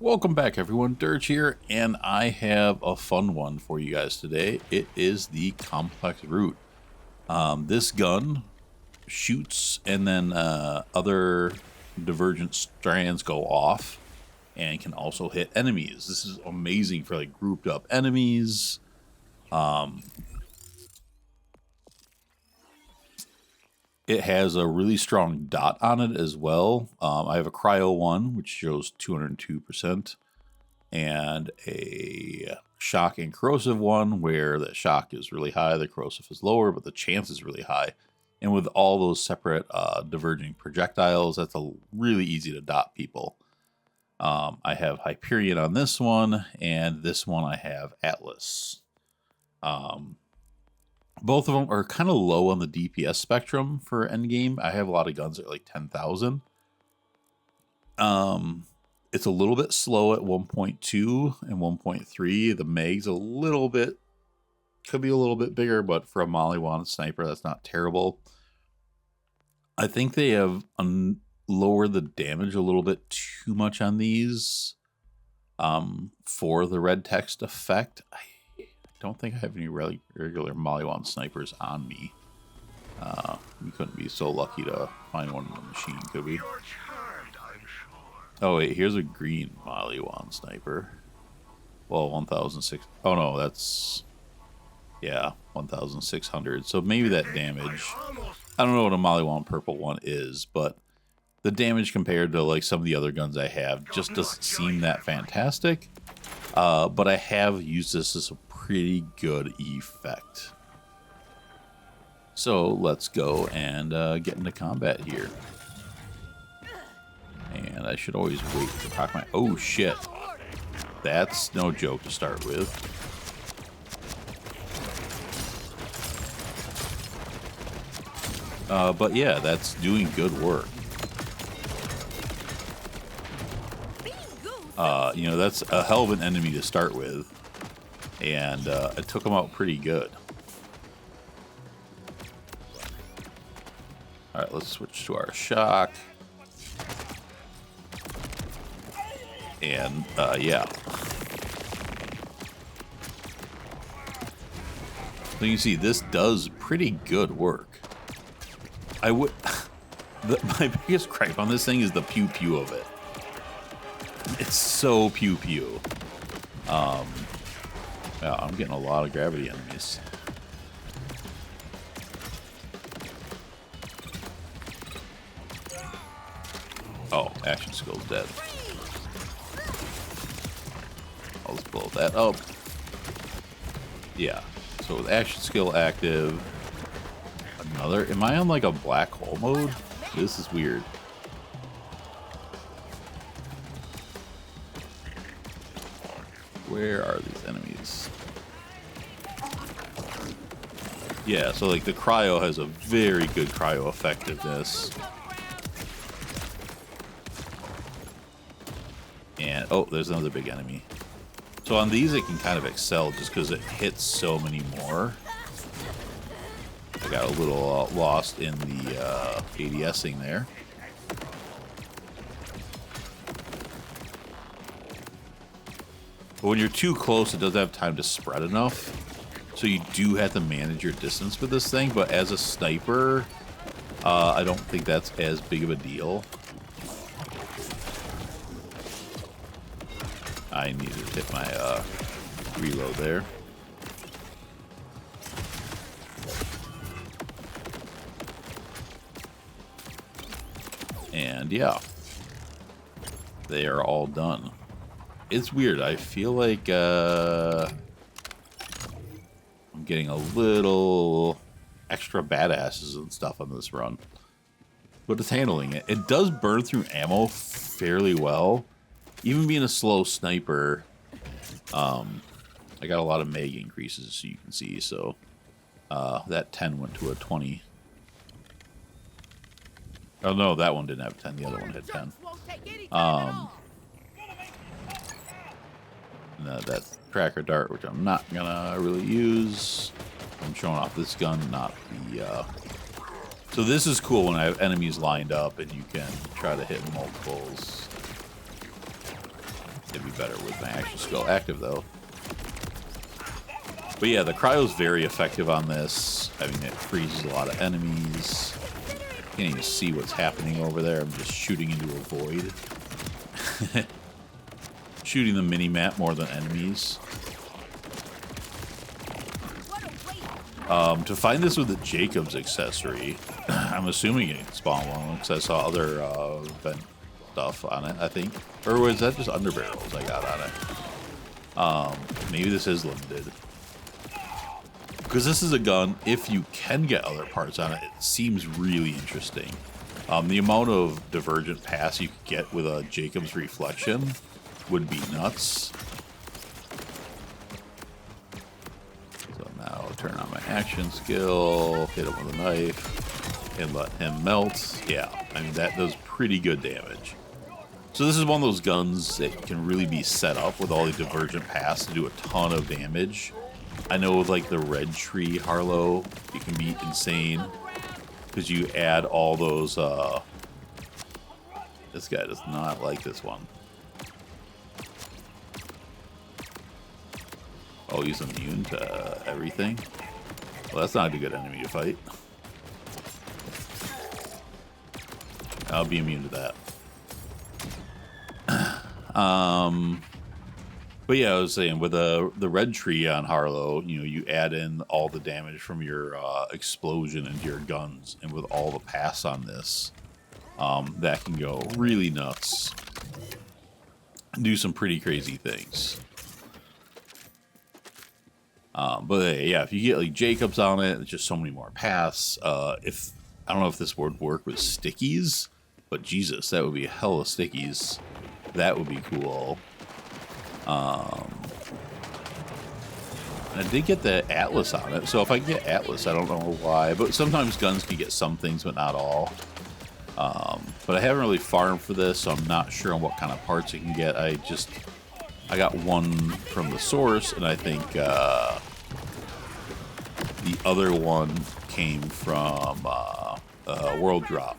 Welcome back, everyone. Dirge here, and I have a fun one for you guys today. It is the complex root. This gun shoots, and then other divergent strands go off, and can also hit enemies. This is amazing for like grouped up enemies. It has a really strong dot on it as well. I have a cryo one, which shows 202%. And a shock and corrosive one where the shock is really high, the corrosive is lower, but the chance is really high. And with all those separate diverging projectiles, that's really easy to dot people. I have Hyperion on this one, and this one I have Atlas. Both of them are kind of low on the DPS spectrum for endgame. I have a lot of guns at like 10,000. It's a little bit slow at 1.2 and 1.3. The mag's a little bit, could be a little bit bigger, but for a Maliwan sniper, that's not terrible. I think they have lowered the damage a little bit too much on these for the red text effect. I don't think I have any regular Maliwan snipers on me. We couldn't be so lucky to find one in the machine, could we? Oh wait, here's a green Maliwan sniper. Well, 1,006. Oh no, that's, yeah, 1,600. So maybe that damage. I don't know what a Maliwan purple one is, but the damage compared to like some of the other guns I have just doesn't seem that fantastic. But I have used this as a pretty good effect. So let's go and get into combat here. And I should always wait to proc my... Oh, shit. That's no joke to start with. But yeah, that's doing good work. You know, that's a hell of an enemy to start with. And it took him out pretty good. Alright, let's switch to our shock. And yeah, so you can see this does pretty good work. I would my biggest gripe on this thing is the pew pew of it. It's so pew pew. Yeah, I'm getting a lot of gravity enemies. Oh, action skill's dead. Let's blow that up. Yeah. So with action skill active, another. Am I on like a black hole mode? This is weird. Where are these enemies? Yeah, so like the cryo has a very good cryo effectiveness. And oh, there's another big enemy. So on these, it can kind of excel just because it hits so many more. I got a little lost in the ADSing there. But when you're too close, it doesn't have time to spread enough. So you do have to manage your distance with this thing. But as a sniper, I don't think that's as big of a deal. I needed to hit my reload there. And yeah, they are all done. It's weird. I feel like I'm getting a little extra badasses and stuff on this run. But it's handling it. It does burn through ammo fairly well. Even being a slow sniper, I got a lot of mag increases, as you can see. So that 10 went to a 20. Oh no, that one didn't have 10. The other one had 10. That tracker dart, which I'm not gonna really use. I'm showing off this gun, not the. So this is cool when I have enemies lined up and you can try to hit multiples. It'd be better with my action skill active, though. But yeah, the cryo's very effective on this. I mean, it freezes a lot of enemies. Can't even see what's happening over there. I'm just shooting into a void. Shooting the mini-map more than enemies. To find this with the Jacob's accessory, I'm assuming you can spawn one because I saw other vent stuff on it, I think. Or was that just underbarrels I got on it? Maybe this is limited. Because this is a gun, if you can get other parts on it, it seems really interesting. The amount of divergent pass you could get with a Jacob's reflection would be nuts. So now turn on my action skill, hit him with a knife, and let him melt. Yeah, I mean, that does pretty good damage. So this is one of those guns that can really be set up with all the divergent pass to do a ton of damage. I know with like the red tree Harlow, it can be insane because you add all those. This guy does not like this one. Oh, he's immune to everything. Well, that's not a good enemy to fight. I'll be immune to that. But yeah, I was saying with the red tree on Harlow, you know, you add in all the damage from your explosion into your guns, and with all the pass on this, that can go really nuts and do some pretty crazy things. But yeah, if you get like Jacobs on it, it's just so many more paths. If I don't know if this would work with stickies, but Jesus, that would be a hell of stickies. That would be cool. I did get the Atlas on it, so if I can get Atlas, I don't know why, but sometimes guns can get some things, but not all. But I haven't really farmed for this, so I'm not sure on what kind of parts you can get. I got one from the source, and I think the other one came from World Drop.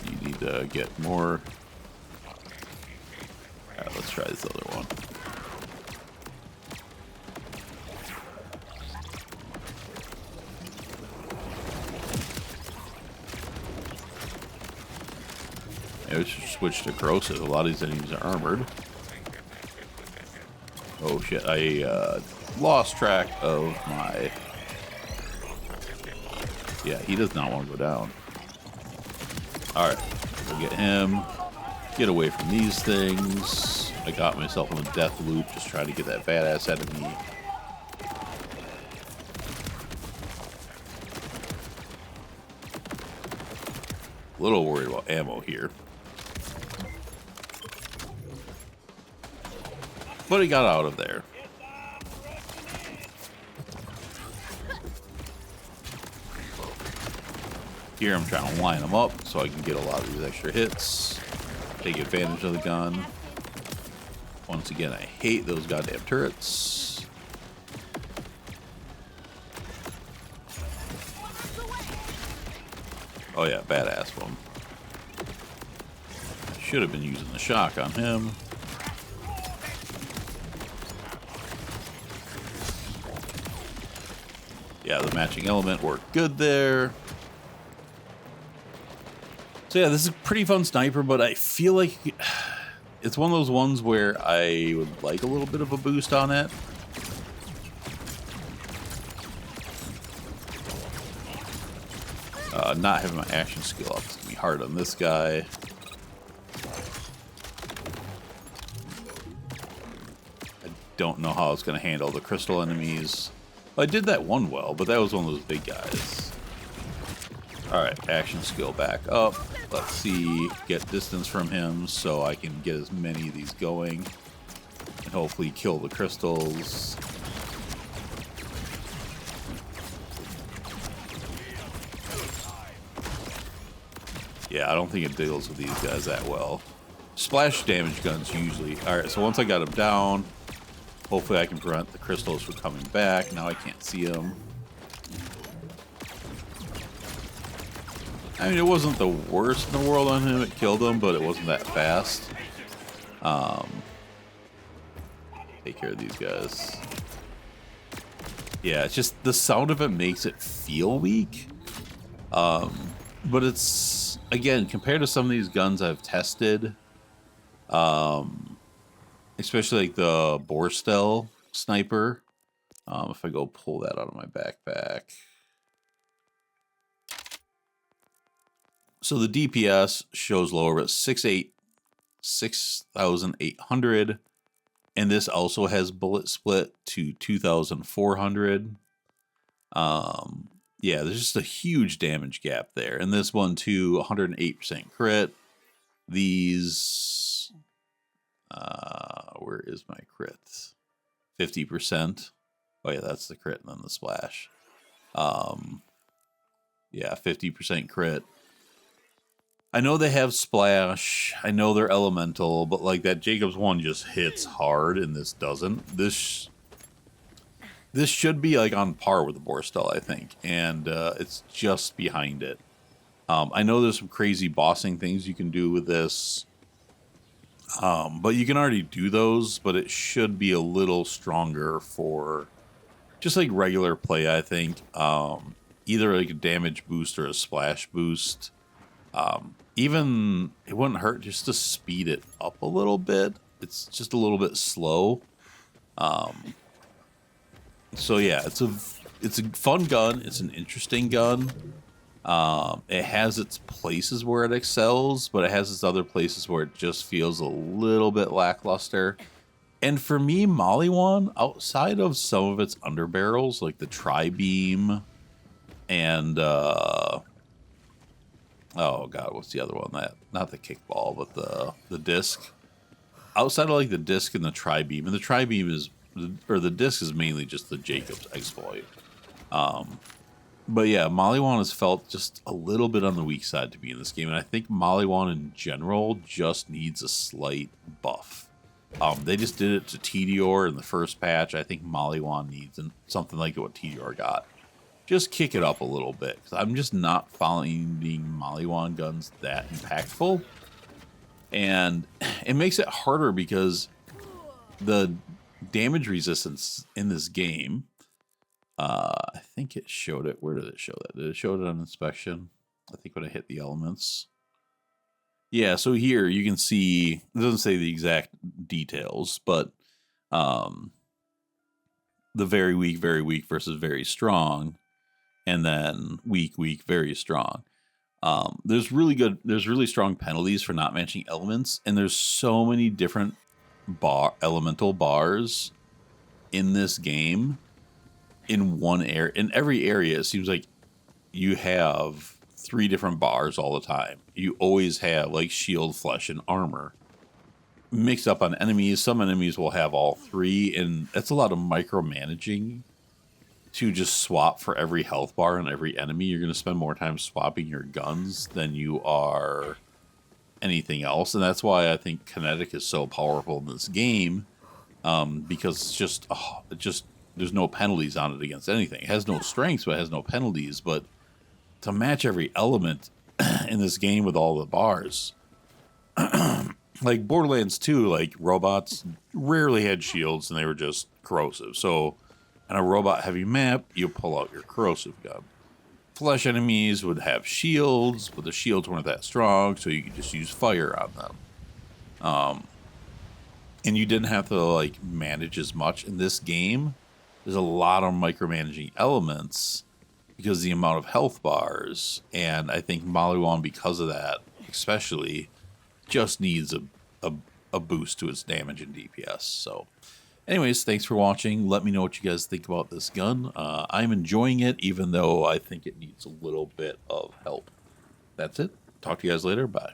You need to get more. Alright, let's try this other one. Yeah, we should switch to corrosive. A lot of these enemies are armored. Oh shit, I lost track of my... Yeah, he does not want to go down. Alright, we'll get him. Get away from these things. I got myself in a death loop, just trying to get that badass enemy. A little worried about ammo here. But he got out of there. Here I'm trying to line them up so I can get a lot of these extra hits. Take advantage of the gun. Once again, I hate those goddamn turrets. Oh yeah, badass one. I should have been using the shock on him. Yeah, the matching element worked good there. So yeah, this is a pretty fun sniper, but I feel like it's one of those ones where I would like a little bit of a boost on it. Not having my action skill up is going to be hard on this guy. I don't know how it's going to handle the crystal enemies. I did that one well, but that was one of those big guys. Alright, action skill back up. Let's see, get distance from him so I can get as many of these going. And hopefully kill the crystals. Yeah, I don't think it deals with these guys that well. Splash damage guns usually. Alright, so once I got him down, hopefully I can prevent the crystals from coming back. Now I can't see them. I mean, it wasn't the worst in the world on him. It killed him, but it wasn't that fast. Take care of these guys. Yeah, it's just the sound of it makes it feel weak. But it's, again, compared to some of these guns I've tested, especially like the Borstel sniper. If I go pull that out of my backpack. So the DPS shows lower, but 6,800. And this also has bullet split to 2,400. Yeah, there's just a huge damage gap there. And this one too, 108% crit. These, where is my crit? 50%. Oh yeah, that's the crit and then the splash. Yeah, 50% crit. I know they have splash. I know they're elemental, but like that Jacob's one just hits hard and this doesn't. This should be like on par with the Borstel, I think, and it's just behind it. I know there's some crazy bossing things you can do with this, but you can already do those, but it should be a little stronger for just like regular play, I think. Either like a damage boost or a splash boost. Even it wouldn't hurt just to speed it up a little bit. It's just a little bit slow. So yeah, it's a fun gun. It's an interesting gun. It has its places where it excels, but it has its other places where it just feels a little bit lackluster. And for me, Maliwan, outside of some of its underbarrels, like the tri-beam and oh god, what's the other one? That not the kickball, but the disc. Outside of like the disc and the tri-beam, and the tri-beam is, or the disc is mainly just the Jacob's exploit. But yeah, Maliwan has felt just a little bit on the weak side to me in this game, and I think Maliwan in general just needs a slight buff. They just did it to Tediore in the first patch. I think Maliwan needs something like what Tediore got. Just kick it up a little bit, because I'm just not finding Maliwan guns that impactful. And it makes it harder because the damage resistance in this game, I think it showed it. Where did it show that? Did it show it on inspection? I think when I hit the elements. Yeah, so here you can see, it doesn't say the exact details, but the very weak versus very strong. And then weak, very strong. There's really strong penalties for not matching elements, and there's so many different elemental bars in this game. In one area, in every area, it seems like you have 3 different bars all the time. You always have like shield, flesh, and armor mixed up on enemies. Some enemies will have all 3, and that's a lot of micromanaging. To just swap for every health bar on every enemy, you're going to spend more time swapping your guns than you are anything else. And that's why I think kinetic is so powerful in this game, because it's just there's no penalties on it against anything. It has no strengths, but it has no penalties. But to match every element in this game with all the bars, like Borderlands 2, like robots rarely had shields and they were just corrosive. So on a robot heavy map, you pull out your corrosive gun. Flesh enemies would have shields, but the shields weren't that strong, so you could just use fire on them. And you didn't have to like manage as much in this game. There's a lot of micromanaging elements because of the amount of health bars, and I think Maliwan, because of that, especially, just needs a boost to its damage and DPS. So anyways, thanks for watching. Let me know what you guys think about this gun. I'm enjoying it, even though I think it needs a little bit of help. That's it. Talk to you guys later. Bye.